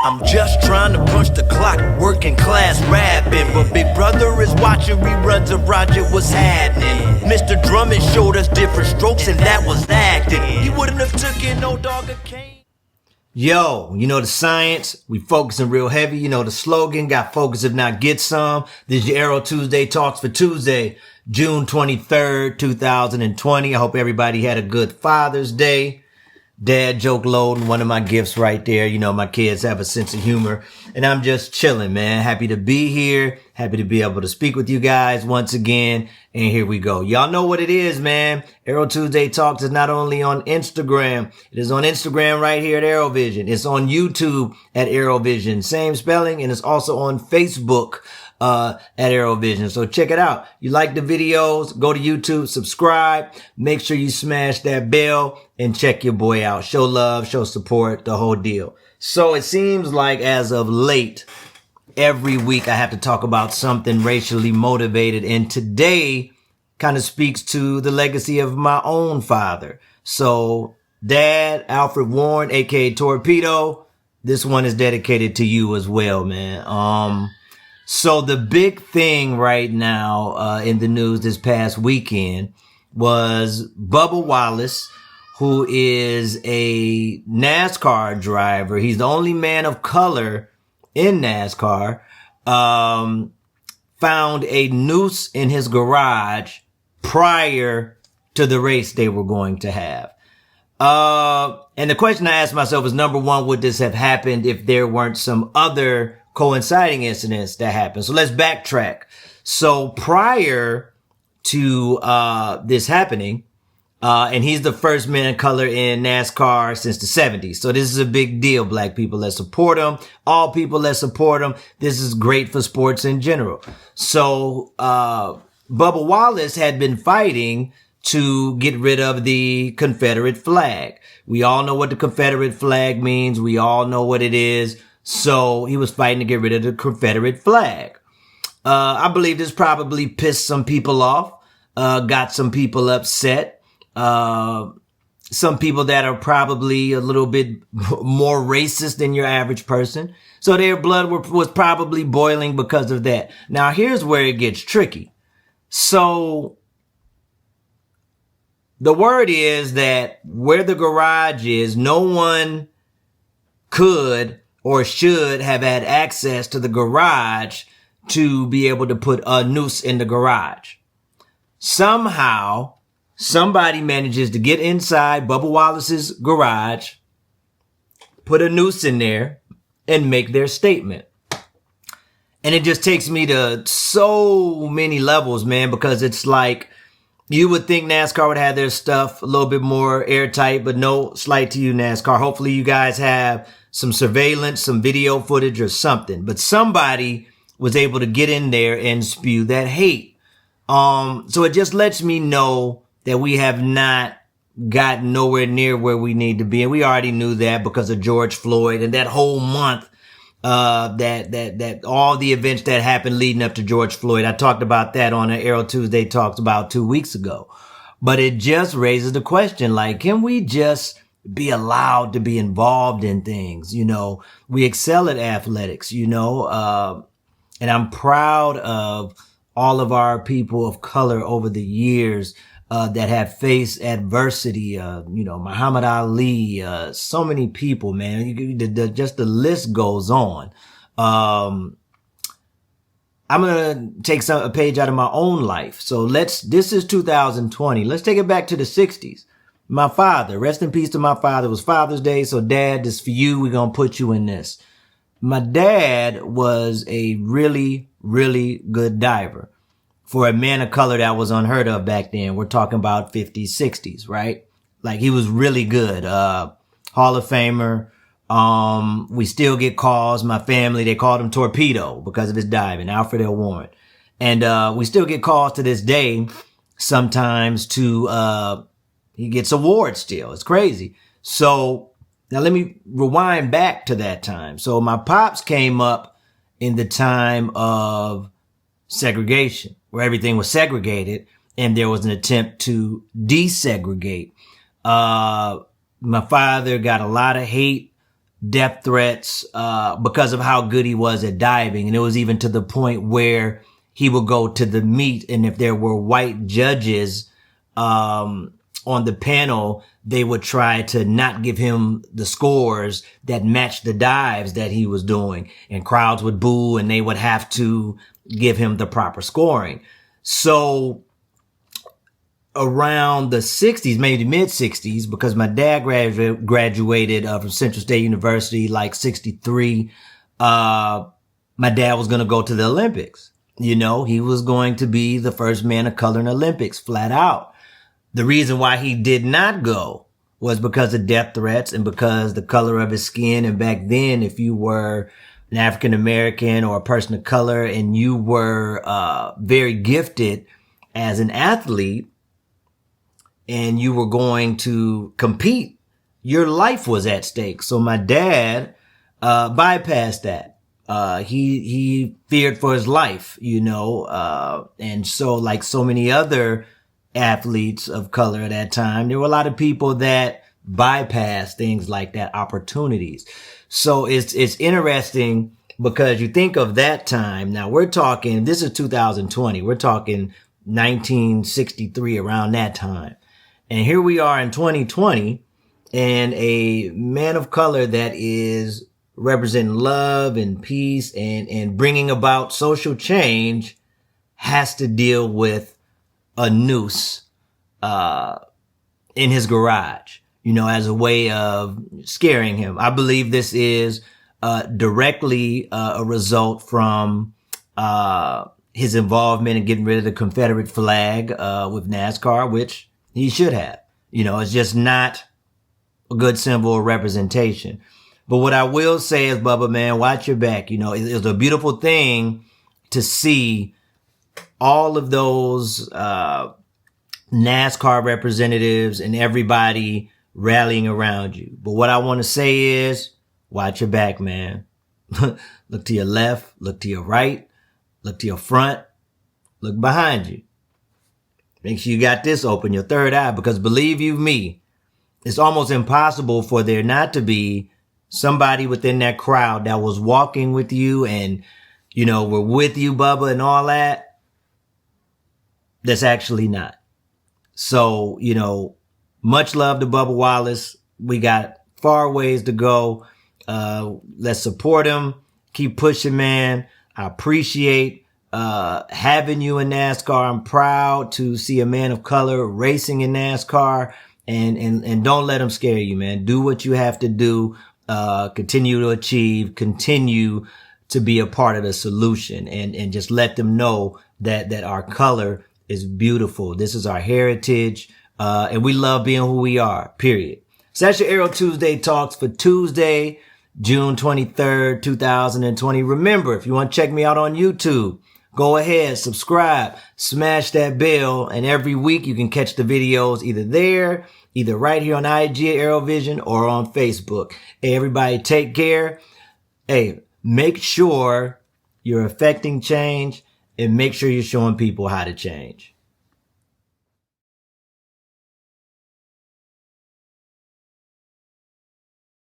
I'm just trying to punch the clock, working class rapping, but Big Brother is watching reruns of Roger What's Happening. Mr. Drummond showed us different strokes and that was acting. He wouldn't have took in no dog or cane. Yo, you know the science, we focusing real heavy. You know the slogan, got focus if not get some. This is your Arrow Tuesday Talks for Tuesday, June 23rd, 2020. I hope everybody had a good Father's Day. Dad joke loading, one of my gifts right there. You know, my kids have a sense of humor and I'm just chilling, man. Happy to be here. Happy to be able to speak with you guys once again. And here we go. Y'all know what it is, man. Arrow Tuesday Talks is not only on Instagram. It is on Instagram right here at Arrovizion. It's on YouTube at Arrovizion. Same spelling. And it's also on Facebook at Arrovizion. So check it out. You like the videos, go to YouTube, subscribe, make sure you smash that bell and check your boy out. Show love, show support, the whole deal. So it seems like as of late, every week I have to talk about something racially motivated. And today kind of speaks to the legacy of my own father. So Dad, Alfred Warren, A.K.A. Torpedo, this one is dedicated to you as well, man. So the big thing right now, in the news this past weekend was Bubba Wallace, who is a NASCAR driver. He's the only man of color in NASCAR, found a noose in his garage prior to the race they were going to have. And the question I asked myself is, number one, would this have happened if there weren't some other coinciding incidents that happened? So let's backtrack. So prior to this happening, and he's the first man of color in NASCAR since the 70s. So this is a big deal, black people. Let's support him. All people, let's support him. This is great for sports in general. So Bubba Wallace had been fighting to get rid of the Confederate flag. We all know what the Confederate flag means. We all know what it is. So he was fighting to get rid of the Confederate flag. I believe this probably pissed some people off, got some people upset. Some people that are probably a little bit more racist than your average person. So their blood was probably boiling because of that. Now here's where it gets tricky. So the word is that where the garage is, no one could or should have had access to the garage to be able to put a noose in the garage. Somehow, somebody manages to get inside Bubba Wallace's garage, put a noose in there, and make their statement. And it just takes me to so many levels, man, because it's like, you would think NASCAR would have their stuff a little bit more airtight, but no slight to you, NASCAR. Hopefully you guys have some surveillance, some video footage or something. But somebody was able to get in there and spew that hate. So it just lets me know that we have not gotten nowhere near where we need to be. And we already knew that because of George Floyd and that whole month, that all the events that happened leading up to George Floyd. I talked about that on an Arrow Tuesday Talks about 2 weeks ago. But it just raises the question, like, can we just be allowed to be involved in things? You know, we excel at athletics, you know, and I'm proud of all of our people of color over the years that have faced adversity, you know, Muhammad Ali, so many people, man. Just the list goes on. I'm going to take a page out of my own life. So this is 2020. Let's take it back to the 60s. My father, rest in peace to my father, it was Father's Day. So Dad, this is for you. We're going to put you in this. My dad was a really, really good diver. For a man of color, that was unheard of back then. We're talking about 50s, 60s, right? Like, he was really good. Hall of Famer. We still get calls. My family, they called him Torpedo because of his diving, Alfred Warren. And we still get calls to this day sometimes he gets awards still. It's crazy. So now let me rewind back to that time. So my pops came up in the time of segregation, where everything was segregated and there was an attempt to desegregate. My father got a lot of hate death threats, because of how good he was at diving. And it was even to the point where he would go to the meet, and if there were white judges, on the panel, they would try to not give him the scores that matched the dives that he was doing, and crowds would boo, and they would have to give him the proper scoring. So around the 60s, maybe mid 60s, because my dad graduated from Central State University like 63, my dad was going to go to the Olympics. You know, he was going to be the first man of color in the Olympics, flat out. The reason why he did not go was because of death threats and because the color of his skin. And back then, if you were an African American or a person of color and you were very gifted as an athlete and you were going to compete, your life was at stake. So my dad bypassed that. He feared for his life, you know, and so like so many other athletes of color at that time, there were a lot of people that bypassed things like that, opportunities. So it's interesting because you think of that time. Now we're talking, this is 2020. We're talking 1963, around that time. And here we are in 2020, and a man of color that is representing love and peace and bringing about social change has to deal with a noose in his garage, you know, as a way of scaring him. I believe this is directly a result from his involvement in getting rid of the Confederate flag with NASCAR, which he should have. You know, it's just not a good symbol of representation. But what I will say is, Bubba, man, watch your back. You know, it's a beautiful thing to see all of those NASCAR representatives and everybody rallying around you. But what I want to say is, watch your back, man. Look to your left, look to your right, look to your front, look behind you. Make sure you got this open, your third eye, because believe you me, it's almost impossible for there not to be somebody within that crowd that was walking with you and, you know, were with you, Bubba, and all that. That's actually not. So, you know, much love to Bubba Wallace. We got far ways to go. Let's support him. Keep pushing, man. I appreciate having you in NASCAR. I'm proud to see a man of color racing in NASCAR, and don't let him scare you, man. Do what you have to do. Continue to achieve, continue to be a part of the solution, and just let them know that our color is beautiful. This is our heritage, and we love being who we are, period. So that's your Arrow Tuesday Talks for Tuesday, June 23rd, 2020. Remember, if you want to check me out on YouTube, go ahead, subscribe, smash that bell, and every week you can catch the videos either right here on IG at Arrovizion or on Facebook. Hey, everybody, take care. Hey, make sure you're affecting change, and make sure you're showing people how to change.